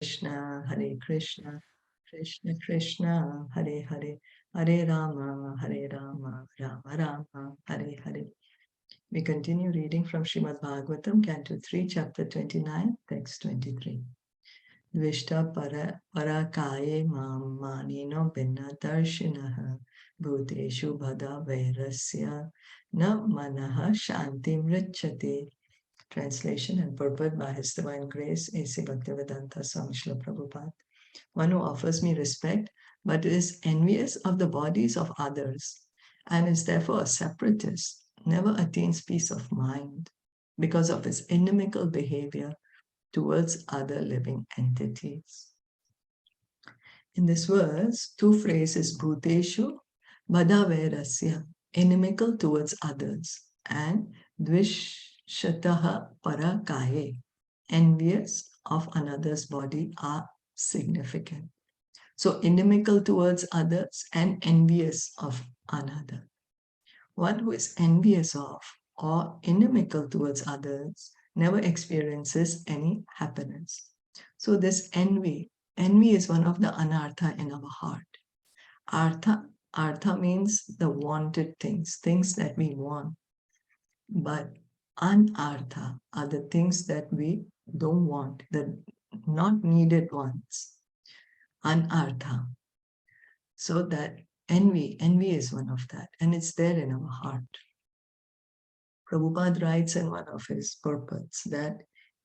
Krishna, Hare Krishna, Krishna Krishna, Hare Hare, Hare Rama, Rama Rama, Hare Hare. We continue reading from Srimad Bhagavatam Canto 3, Chapter 29, Text 23. Dvishta parakaye mam manino binna darshinaha bhuteshu bhada vairasya na manaha shantim richate. Translation and purport by His Divine Grace, A.C. Bhaktivedanta Swami Srila Prabhupada. One who offers me respect but is envious of the bodies of others and is therefore a separatist never attains peace of mind because of his inimical behavior towards other living entities. In this verse, two phrases, bhuteshu, bhadaverasya, inimical towards others, and dvishataha parakaye, envious of another's body, are significant. So inimical towards others and envious of another. One who is envious of or inimical towards others never experiences any happiness. So this envy is one of the anartha in our heart. Artha means the wanted things that we want. But anartha are the things that we don't want, the not needed ones. Anartha. So that envy is one of that, and it's there in our heart. Prabhupada writes in one of his purports that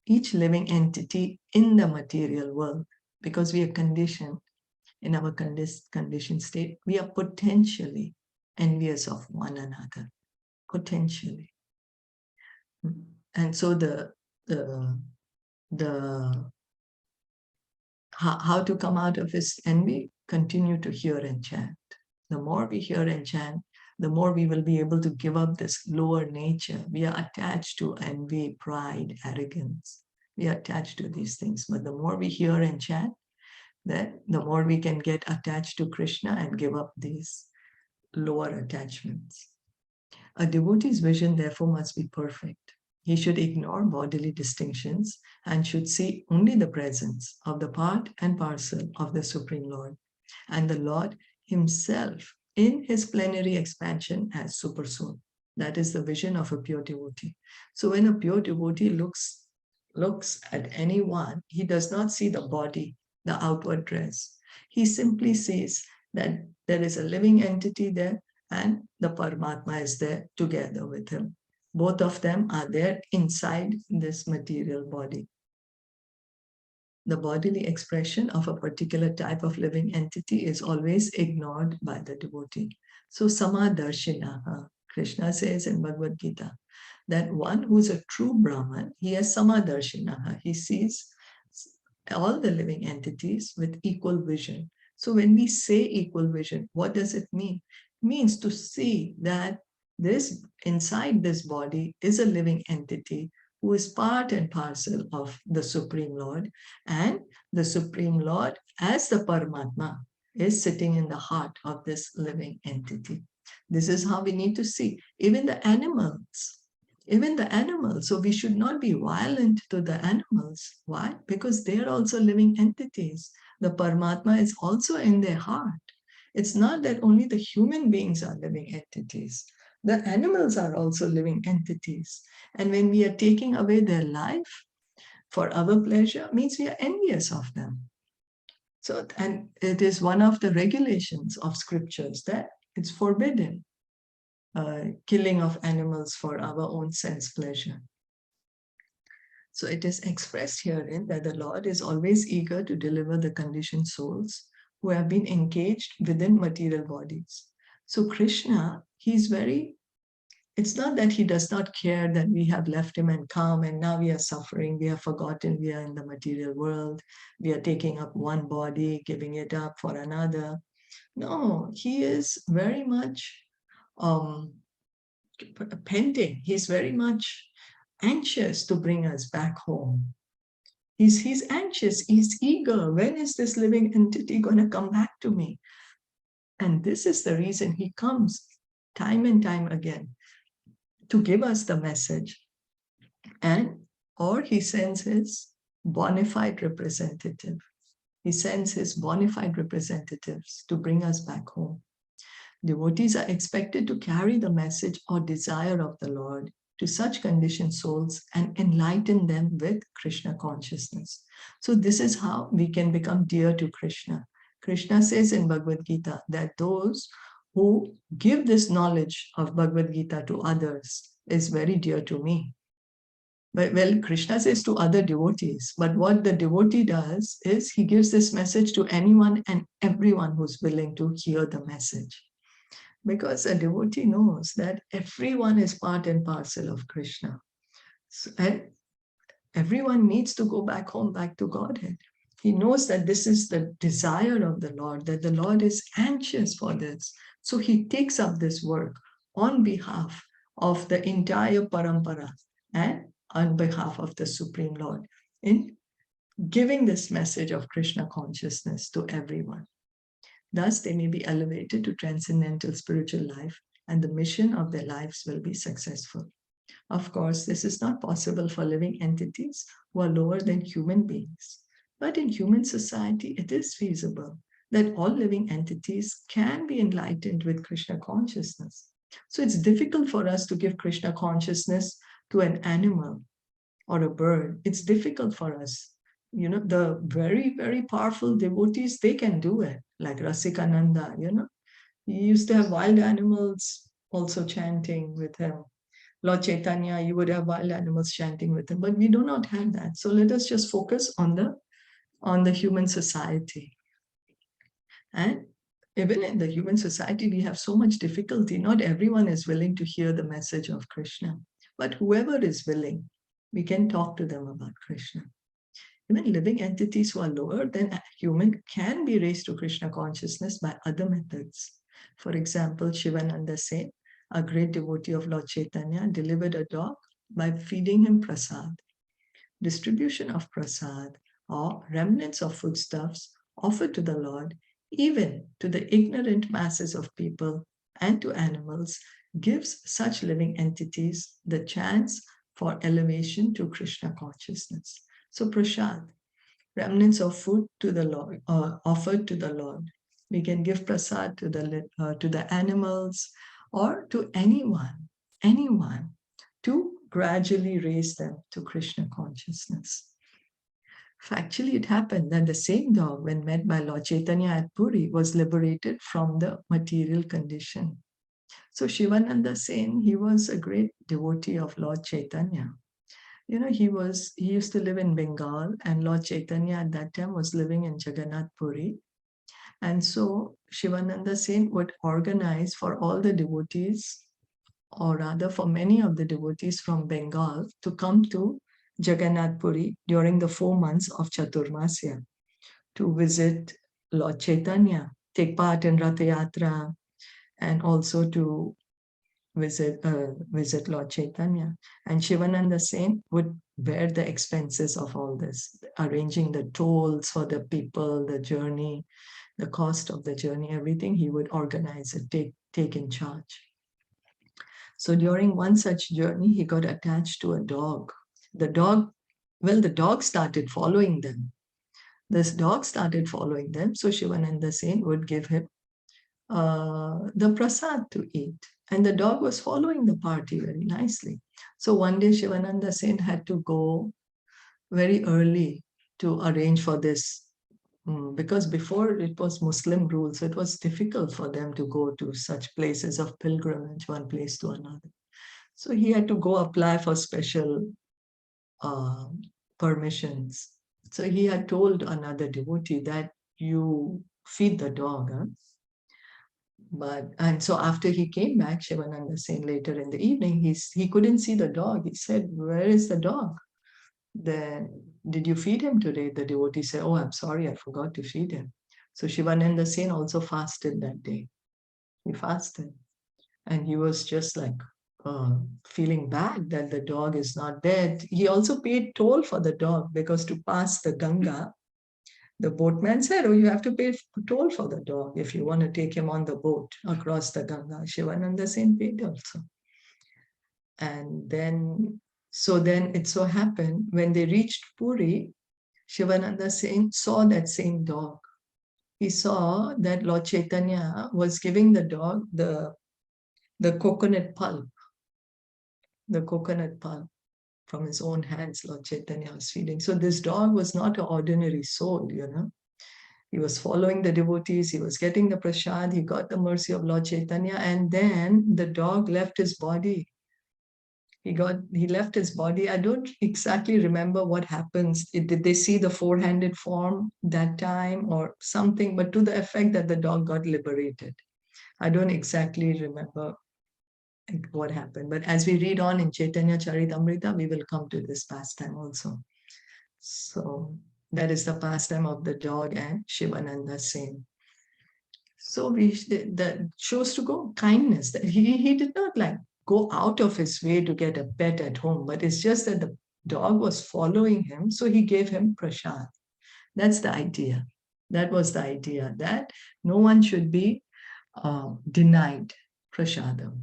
each living entity in the material world, because we are conditioned in our conditioned state, we are potentially envious of one another, potentially. And so how to come out of his envy? Continue to hear and chant. The more we hear and chant, the more we will be able to give up this lower nature. We are attached to envy, pride, arrogance. We are attached to these things. But the more we hear and chant, then the more we can get attached to Krishna and give up these lower attachments. A devotee's vision, therefore, must be perfect. He should ignore bodily distinctions and should see only the presence of the part and parcel of the Supreme Lord, and the Lord himself in his plenary expansion as Supersoul. That is the vision of a pure devotee. So when a pure devotee looks at anyone, he does not see the body, the outward dress. He simply sees that there is a living entity there and the Paramatma is there together with him. Both of them are there inside this material body. The bodily expression of a particular type of living entity is always ignored by the devotee. So Samadarshinaha, Krishna says in Bhagavad Gita, that one who is a true Brahman, he has Samadarshinaha. He sees all the living entities with equal vision. So when we say equal vision, what does it mean? It means to see that this inside this body is a living entity who is part and parcel of the Supreme Lord, and the Supreme Lord as the Paramatma is sitting in the heart of this living entity. This is how we need to see even the animals. So we should not be violent to the animals. Why? Because they are also living entities. The Paramatma is also in their heart. It's not that only the human beings are living entities. The animals are also living entities. And when we are taking away their life for our pleasure, means we are envious of them. So, and it is one of the regulations of scriptures that it's forbidden. Killing of animals for our own sense pleasure. So it is expressed herein that the Lord is always eager to deliver the conditioned souls who have been engaged within material bodies. So Krishna, it's not that he does not care that we have left him and come and now we are suffering, we have forgotten we are in the material world, we are taking up one body, giving it up for another. No, he is very much pending. He's very much anxious to bring us back home. He's anxious, he's eager. When is this living entity going to come back to me? And this is the reason he comes time and time again to give us the message. Or he sends his bona fide representative. He sends his bona fide representatives to bring us back home. Devotees are expected to carry the message or desire of the Lord to such conditioned souls and enlighten them with Krishna consciousness. So this is how we can become dear to Krishna. Krishna says in Bhagavad Gita that those who give this knowledge of Bhagavad Gita to others is very dear to me. But well, Krishna says to other devotees, but what the devotee does is he gives this message to anyone and everyone who's willing to hear the message. Because a devotee knows that everyone is part and parcel of Krishna. So, and everyone needs to go back home, back to Godhead. He knows that this is the desire of the Lord, that the Lord is anxious for this. So he takes up this work on behalf of the entire parampara and on behalf of the Supreme Lord in giving this message of Krishna consciousness to everyone. Thus, they may be elevated to transcendental spiritual life and the mission of their lives will be successful. Of course, this is not possible for living entities who are lower than human beings. But in human society, it is feasible that all living entities can be enlightened with Krishna consciousness. So it's difficult for us to give Krishna consciousness to an animal or a bird. It's difficult for us. You know, the very, very powerful devotees, they can do it, like Rasikananda, you know. He used to have wild animals also chanting with him. Lord Caitanya, you would have wild animals chanting with him, but we do not have that. So let us just focus on the human society. And even in the human society, we have so much difficulty. Not everyone is willing to hear the message of Krishna, but whoever is willing, we can talk to them about Krishna. Even living entities who are lower than human can be raised to Krishna consciousness by other methods. For example, Shivananda Sen, a great devotee of Lord Chaitanya, delivered a dog by feeding him prasad. Distribution of prasad or remnants of foodstuffs offered to the Lord, even to the ignorant masses of people and to animals, gives such living entities the chance for elevation to Krishna consciousness. So prasad, remnants of food to the Lord, offered to the Lord. We can give prasad to the animals or to anyone to gradually raise them to Krishna consciousness. Factually, it happened that the same dog, when met by Lord Chaitanya at Puri, was liberated from the material condition. So Shivananda Sen, he was a great devotee of Lord Chaitanya. You know, he used to live in Bengal, and Lord Chaitanya at that time was living in Jagannath Puri. And so Shivananda Sen would organize for all the devotees, or rather for many of the devotees from Bengal, to come to Jagannath Puri during the 4 months of Chaturmasya to visit Lord Chaitanya, take part in Ratha Yatra, and also to visit Lord Chaitanya. And Shivananda Sen would bear the expenses of all this, arranging the tolls for the people, the journey, the cost of the journey, everything. He would organize it, take in charge. So during one such journey, he got attached to a dog. The dog started following them. This dog started following them, so Shivananda Sen would give him the prasad to eat. And the dog was following the party very nicely. So one day Shivananda Sen had to go very early to arrange for this, because before it was Muslim rule, so it was difficult for them to go to such places of pilgrimage, one place to another. So he had to go apply for special permissions. So he had told another devotee that you feed the dog. And so after he came back, Shivananda Sen, later in the evening, he couldn't see the dog. He said, "Where is the dog? Then did you feed him today?" The devotee said, "Oh, I'm sorry, I forgot to feed him." So Shivananda Sen also fasted that day. He fasted. And he was just like feeling bad that the dog is not dead. He also paid toll for the dog, because to pass the Ganga, the boatman said, "Oh, you have to pay toll for the dog if you want to take him on the boat across the Ganga." Shivananda Sen paid also. And then it so happened when they reached Puri, Shivananda saw that same dog. He saw that Lord Chaitanya was giving the dog the coconut pulp, from his own hands. Lord Chaitanya was feeding. So this dog was not an ordinary soul, He was following the devotees, he was getting the prasad, he got the mercy of Lord Chaitanya, and then the dog left his body. He left his body. I don't exactly remember what happens. Did they see the four-handed form that time or something? But to the effect that the dog got liberated. I don't exactly remember what happened. But as we read on in Caitanya Caritamrta, we will come to this pastime also. So that is the pastime of the dog and Shivananda same. So that shows to go kindness. That he did not go out of his way to get a pet at home, but it's just that the dog was following him, so he gave him prasad. That's the idea. That was the idea, that no one should be denied prasadam.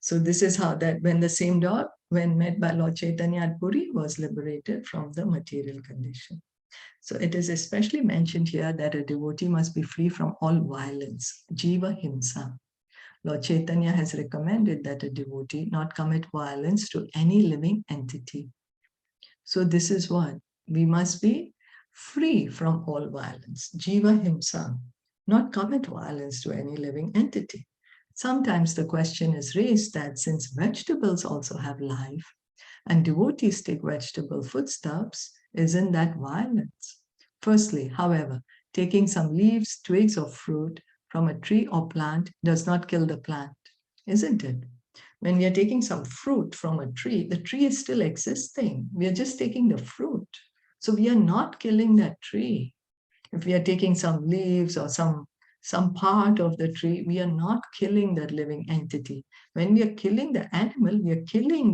So this is how that when the same dog, when met by Lord Chaitanya at Puri, was liberated from the material condition. So it is especially mentioned here that a devotee must be free from all violence, jiva himsa. Lord Chaitanya has recommended that a devotee not commit violence to any living entity. So this is what we must be free from all violence, jiva himsa, not commit violence to any living entity. Sometimes the question is raised that since vegetables also have life and devotees take vegetable foodstuffs, isn't that violence? Firstly, however, taking some leaves, twigs, or fruit from a tree or plant does not kill the plant, isn't it? When we are taking some fruit from a tree, the tree is still existing. We are just taking the fruit. So we are not killing that tree. If we are taking some leaves or some part of the tree, we are not killing that living entity. When we are killing the animal, we are killing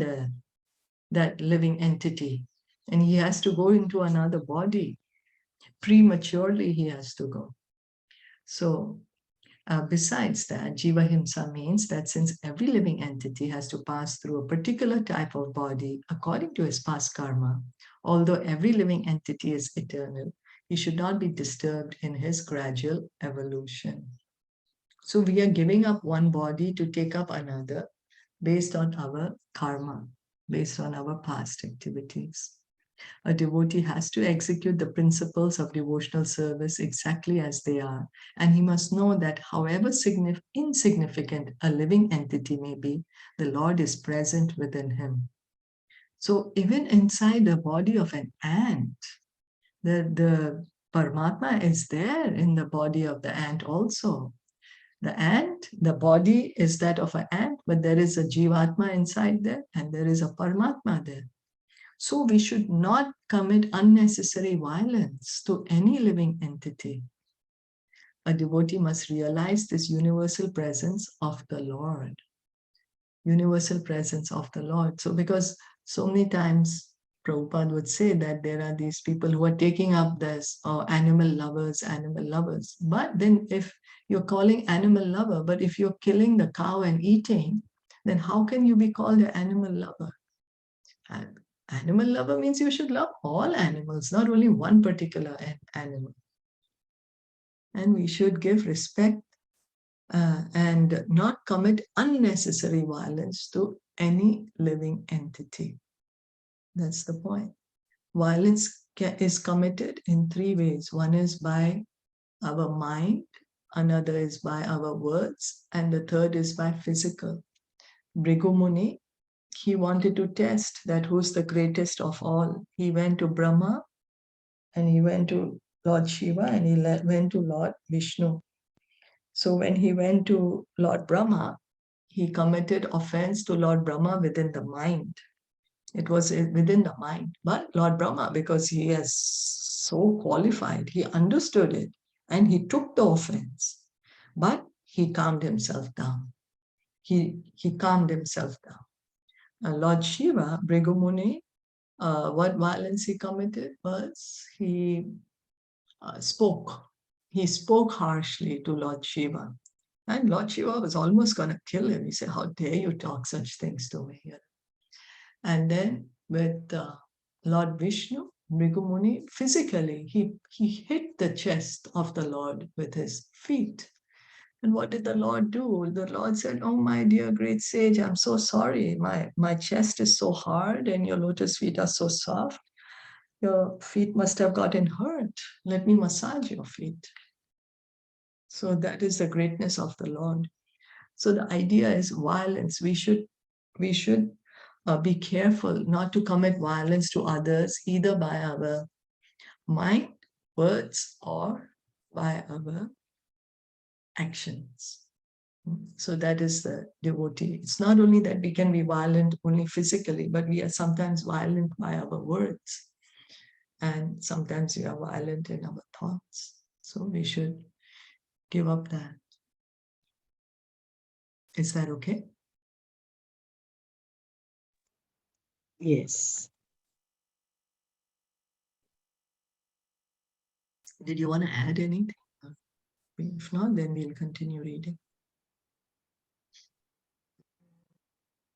that living entity. And he has to go into another body. Prematurely, he has to go. So besides that, jiva himsa means that since every living entity has to pass through a particular type of body according to his past karma, although every living entity is eternal, he should not be disturbed in his gradual evolution. So we are giving up one body to take up another based on our karma, based on our past activities. A devotee has to execute the principles of devotional service exactly as they are. And he must know that however insignificant a living entity may be, the Lord is present within him. So even inside the body of an ant, the Paramatma is there in the body of the ant also. The ant, the body is that of an ant, but there is a Jivatma inside there and there is a Paramatma there. So we should not commit unnecessary violence to any living entity. A devotee must realize this universal presence of the Lord. Universal presence of the Lord. So because so many times Prabhupada would say that there are these people who are taking up this animal lovers. But then if you're calling animal lover, but if you're killing the cow and eating, then how can you be called an animal lover? And animal lover means you should love all animals, not only one particular animal. And we should give respect and not commit unnecessary violence to any living entity. That's the point. Violence is committed in three ways. One is by our mind, another is by our words, and the third is by physical. Bhrigu Muni, he wanted to test that who's the greatest of all. He went to Brahma, and he went to Lord Shiva, and he went to Lord Vishnu. So when he went to Lord Brahma, he committed offense to Lord Brahma within the mind. It was within the mind. But Lord Brahma, because he is so qualified, he understood it and he took the offense. But he calmed himself down. He calmed himself down. Lord Shiva, Bhrigu Muni, what violence he committed was he spoke. He spoke harshly to Lord Shiva. And Lord Shiva was almost going to kill him. He said, how dare you talk such things to me? And then with Lord Vishnu, Bhrigu physically, he hit the chest of the Lord with his feet. And what did the Lord do? The Lord said, oh, my dear great sage, I'm so sorry. My chest is so hard and your lotus feet are so soft. Your feet must have gotten hurt. Let me massage your feet. So that is the greatness of the Lord. So the idea is violence. We should be careful not to commit violence to others, either by our mind, words, or by our actions. So that is the devotee. It's not only that we can be violent only physically, but we are sometimes violent by our words. And sometimes we are violent in our thoughts. So we should give up that. Is that okay? Yes. Did you want to add anything? If not, then we'll continue reading.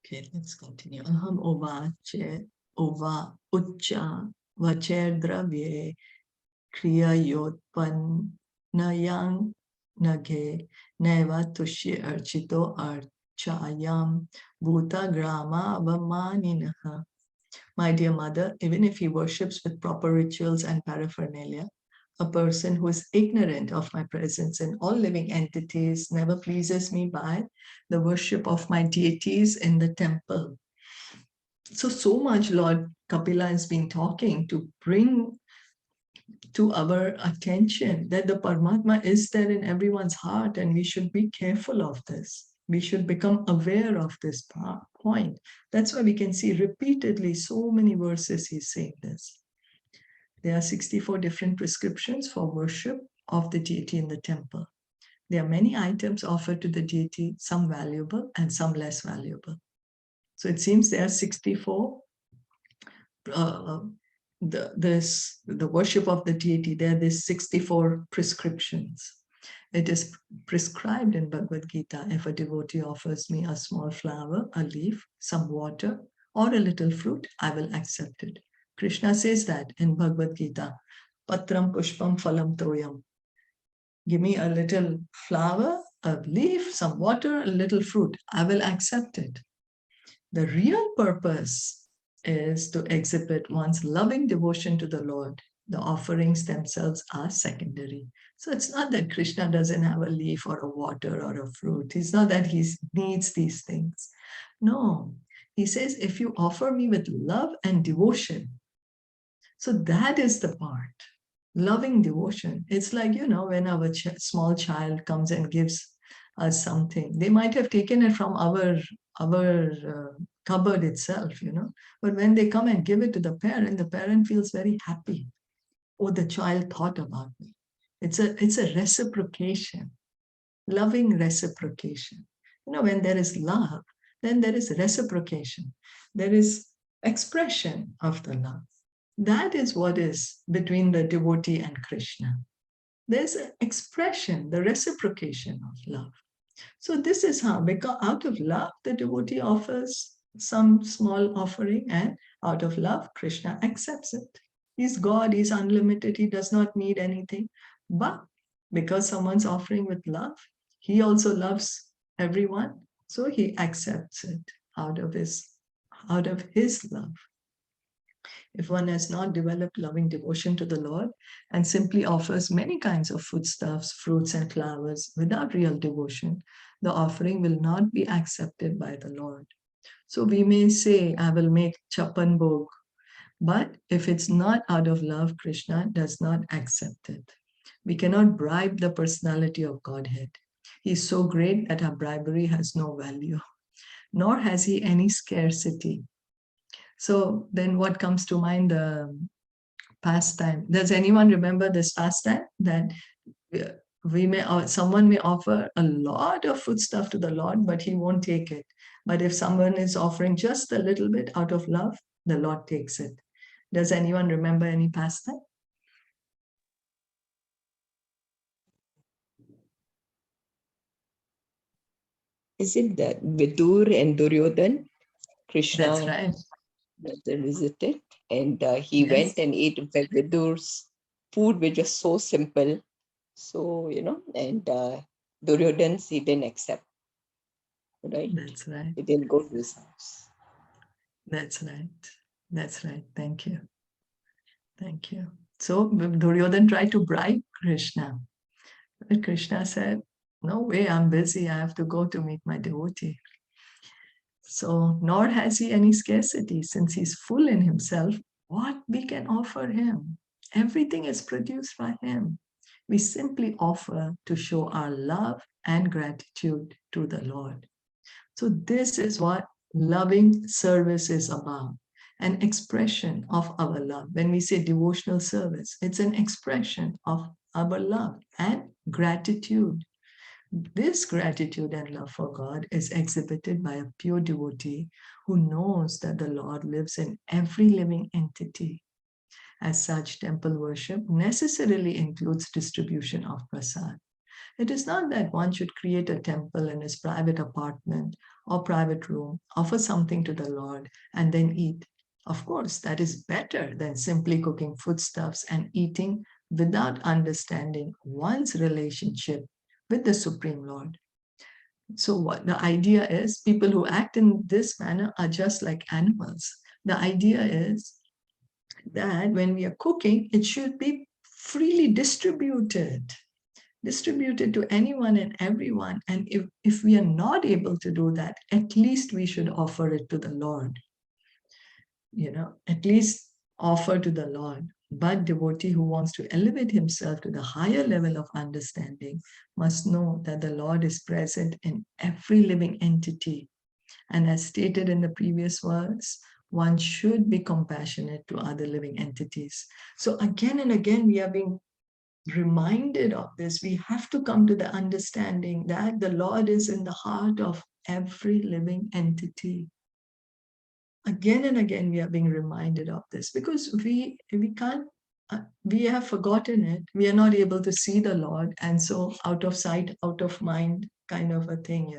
Okay, let's continue. Aham ovache ova ucca vacher dravye kriya yotpannayang nage neva tushye archito archayam bhuta grama avamaninaha. My dear mother, even if he worships with proper rituals and paraphernalia, a person who is ignorant of my presence in all living entities never pleases me by the worship of my deities in the temple. So much Lord Kapila has been talking to bring to our attention that the Paramatma is there in everyone's heart, and we should be careful of this. We should become aware of this point. That's why we can see repeatedly so many verses he's saying this. There are 64 different prescriptions for worship of the deity in the temple. There are many items offered to the deity, some valuable and some less valuable. So it seems there are 64 the worship of the deity, there are these 64 prescriptions. It is prescribed in Bhagavad Gita, if a devotee offers me a small flower, a leaf, some water, or a little fruit, I will accept it. Krishna says that in Bhagavad Gita, Patram Pushpam Phalam Toyam. Give me a little flower, a leaf, some water, a little fruit, I will accept it. The real purpose is to exhibit one's loving devotion to the Lord. The offerings themselves are secondary. So it's not that Krishna doesn't have a leaf or a water or a fruit. It's not that he needs these things. No, he says, if you offer me with love and devotion, so that is the part. Loving devotion. It's like, when our small child comes and gives us something, they might have taken it from our cupboard itself, but when they come and give it to the parent feels very happy. Oh, the child thought about me. It's a reciprocation, loving reciprocation. When there is love, then there is reciprocation. There is expression of the love. That is what is between the devotee and Krishna. There's an expression, the reciprocation of love. So this is how, because out of love, the devotee offers some small offering, and out of love, Krishna accepts it. He's God, he's unlimited, he does not need anything. But because someone's offering with love, he also loves everyone, so he accepts it out of his love. If one has not developed loving devotion to the Lord and simply offers many kinds of foodstuffs, fruits, and flowers without real devotion, the offering will not be accepted by the Lord. So we may say, I will make chapan bhog, but if it's not out of love, Krishna does not accept it. We cannot bribe the personality of Godhead. He is so great that our bribery has no value, nor has he any scarcity. So then what comes to mind? The pastime. Does anyone remember this pastime? That someone may offer a lot of foodstuff to the Lord, but he won't take it. But if someone is offering just a little bit out of love, the Lord takes it. Does anyone remember any pastime? Is it that Vidur and Duryodhan, Krishna That's right. that they visited? And he Yes. went and ate, in fact, Vidur's food, which was so simple. So, and Duryodhana, he didn't accept, right? That's right. He didn't go to his house. That's right. That's right. Thank you. Thank you. So Duryodhana tried to bribe Krishna. But Krishna said, no way, I'm busy. I have to go to meet my devotee. So nor has he any scarcity since he's full in himself. What we can offer him? Everything is produced by him. We simply offer to show our love and gratitude to the Lord. So this is what loving service is about, an expression of our love. When we say devotional service, it's an expression of our love and gratitude. This gratitude and love for God is exhibited by a pure devotee who knows that the Lord lives in every living entity. As such, temple worship necessarily includes distribution of prasad. It is not that one should create a temple in his private apartment or private room, offer something to the Lord, and then eat. Of course, that is better than simply cooking foodstuffs and eating without understanding one's relationship with the Supreme Lord. So, what the idea is, people who act in this manner are just like animals. The idea is that when we are cooking, it should be freely distributed to anyone and everyone. And if we are not able to do that, at least we should offer it to the Lord. At least offer to the Lord. But devotee who wants to elevate himself to the higher level of understanding must know that the Lord is present in every living entity. And as stated in the previous verse, one should be compassionate to other living entities. So again and again, we are being reminded of this. We have to come to the understanding that the Lord is in the heart of every living entity. Again and again, we are being reminded of this because we can't, we have forgotten it. We are not able to see the Lord. And so out of sight, out of mind kind of a thing,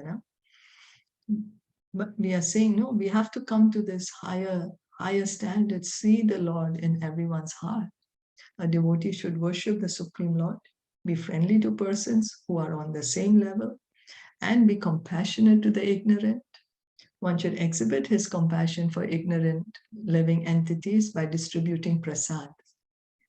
But we are saying, no, we have to come to this higher standard, see the Lord in everyone's heart. A devotee should worship the Supreme Lord, be friendly to persons who are on the same level, and be compassionate to the ignorant. One should exhibit his compassion for ignorant living entities by distributing prasad.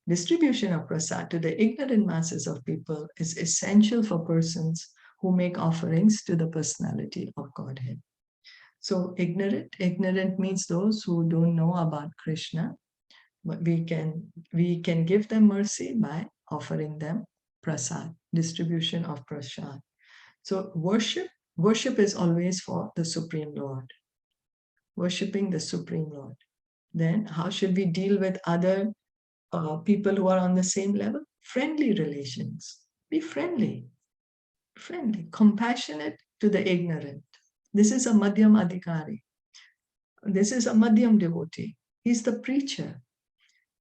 Distribution of prasad to the ignorant masses of people is essential for persons who make offerings to the personality of Godhead. So ignorant means those who don't know about Krishna. But we can give them mercy by offering them prasad, distribution of prasad. So worship is always for the Supreme Lord, worshiping the Supreme Lord. Then how should we deal with other people who are on the same level? Friendly relations. Be friendly, compassionate to the ignorant. This is a Madhyam Adhikari. This is a Madhyam devotee. He's the preacher.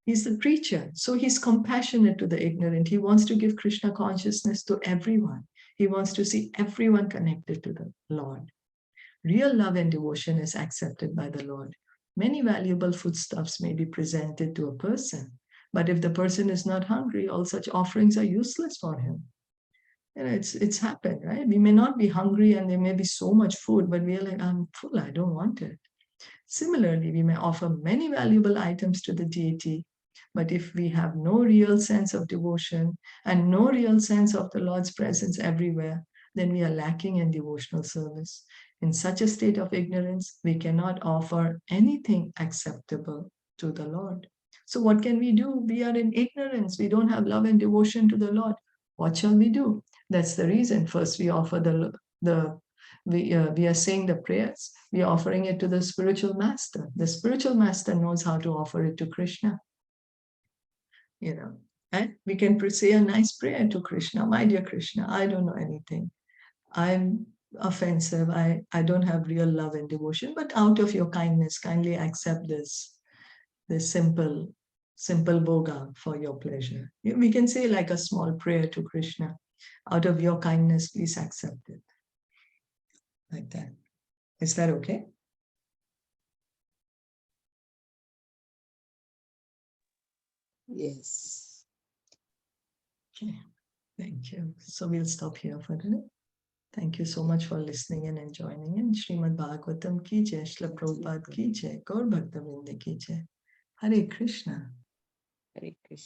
He's the preacher. So he's compassionate to the ignorant. He wants to give Krishna consciousness to everyone. He wants to see everyone connected to the Lord. Real love and devotion is accepted by the Lord. Many valuable foodstuffs may be presented to a person, but if the person is not hungry, all such offerings are useless for him. It's happened, right? We may not be hungry and there may be so much food, but we are like, I'm full, I don't want it. Similarly, we may offer many valuable items to the deity, but if we have no real sense of devotion and no real sense of the Lord's presence everywhere, then we are lacking in devotional service. In such a state of ignorance, we cannot offer anything acceptable to the Lord. So what can we do? We are in ignorance. We don't have love and devotion to the Lord. What shall we do? That's the reason. First, we offer we are saying the prayers. We are offering it to the spiritual master. The spiritual master knows how to offer it to Krishna. And we can say a nice prayer to Krishna. My dear Krishna, I don't know anything. I'm offensive. I don't have real love and devotion, but out of your kindness, kindly accept this simple bhoga for your pleasure. We can say like a small prayer to Krishna. Out of your kindness, please accept it. Like that. Is that okay? Yes. Okay, thank you. So we'll stop here for today. Thank you so much for listening in and joining in. Srimad Bhagavatam ki jai, Srila Prabhupada ki jai, Gaur Bhakta Vrinda ki jai. Hare Krishna. Hare Krishna.